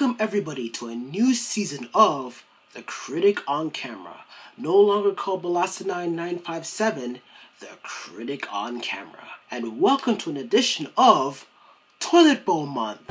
Welcome everybody to a new season of The Critic on Camera, no longer called Belasinine 957, The Critic on Camera, and welcome to an edition of Toilet Bowl Month.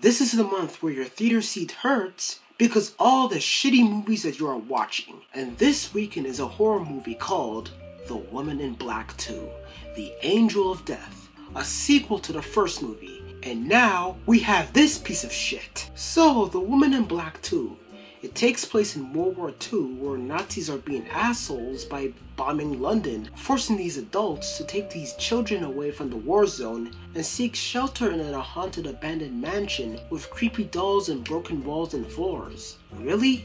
This is the month where your theater seat hurts because all the shitty movies that you are watching, and this weekend is a horror movie called The Woman in Black 2, The Angel of Death, a sequel to the first movie, and now we have this piece of shit. So, The Woman in Black 2, it takes place in World War II where Nazis are being assholes by bombing London, forcing these adults to take these children away from the war zone and seek shelter in a haunted abandoned mansion with creepy dolls and broken walls and floors. Really?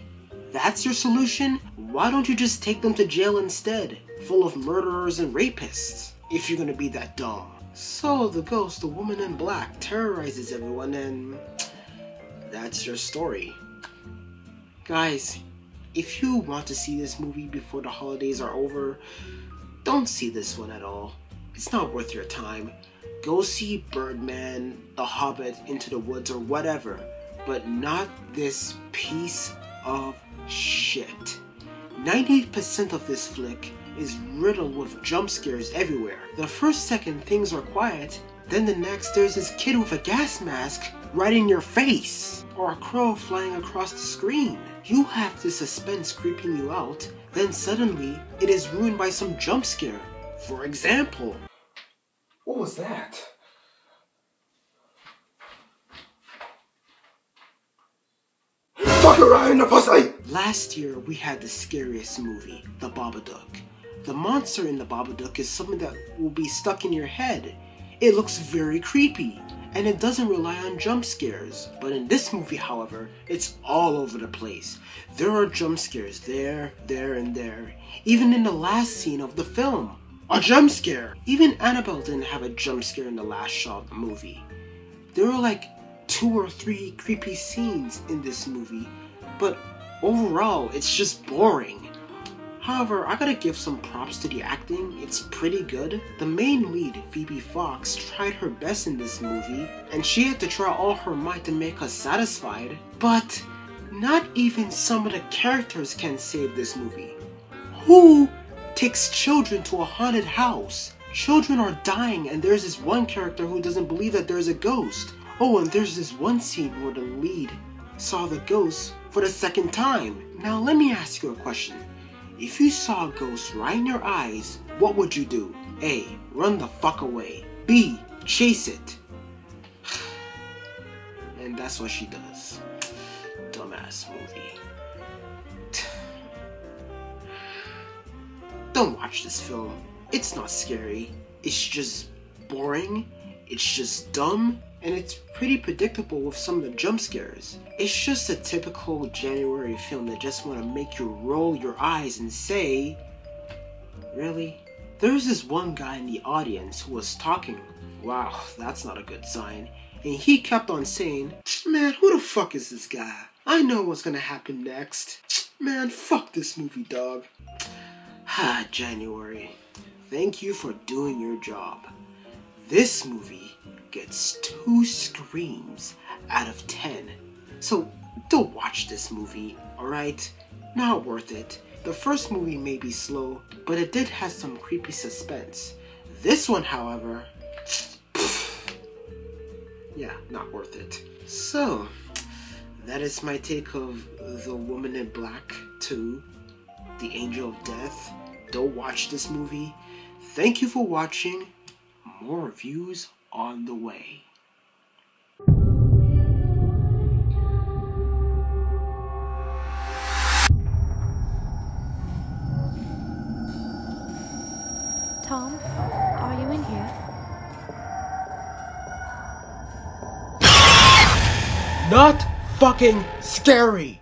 That's your solution? Why don't you just take them to jail instead, full of murderers and rapists, if you're gonna be that dumb? So the ghost, the woman in black, terrorizes everyone, and that's your story. Guys, if you want to see this movie before the holidays are over, don't see this one at all. It's not worth your time. Go see Birdman, The Hobbit, Into the Woods, or whatever, but not this piece of shit. 90% of this flick is riddled with jump scares everywhere. The first second things are quiet, then the next there's this kid with a gas mask right in your face, or a crow flying across the screen. You have the suspense creeping you out, then suddenly it is ruined by some jump scare. For example, what was that? Fuck around in the pussy! Last year we had the scariest movie, The Babadook. The monster in The Babadook is something that will be stuck in your head. It looks very creepy, and it doesn't rely on jump scares. But in this movie, however, it's all over the place. There are jump scares there, and there. Even in the last scene of the film, a jump scare! Even Annabelle didn't have a jump scare in the last shot of the movie. There were like 2 or 3 creepy scenes in this movie, but overall, it's just boring. However, I gotta give some props to the acting, it's pretty good. The main lead, Phoebe Fox, tried her best in this movie, and she had to try all her might to make us satisfied. But not even some of the characters can save this movie. Who takes children to a haunted house? Children are dying, and there's this one character who doesn't believe that there's a ghost. Oh, and there's this one scene where the lead saw the ghost for the second time. Now let me ask you a question. If you saw a ghost right in your eyes, what would you do? A. Run the fuck away. B. Chase it. And that's what she does. Dumbass movie. Don't watch this film. It's not scary. It's just boring. It's just dumb. And it's pretty predictable with some of the jump scares. It's just a typical January film that just want to make you roll your eyes and say, really? There was this one guy in the audience who was talking. Wow, that's not a good sign. And he kept on saying, man, who the fuck is this guy? I know what's gonna happen next. Man, fuck this movie, dog. January. Thank you for doing your job. This movie gets 2 screams out of 10. So don't watch this movie, alright? Not worth it. The first movie may be slow, but it did have some creepy suspense. This one, however, yeah, not worth it. So, that is my take of The Woman in Black 2, The Angel of Death. Don't watch this movie. Thank you for watching. More reviews on the way. Tom, are you in here? Not fucking scary!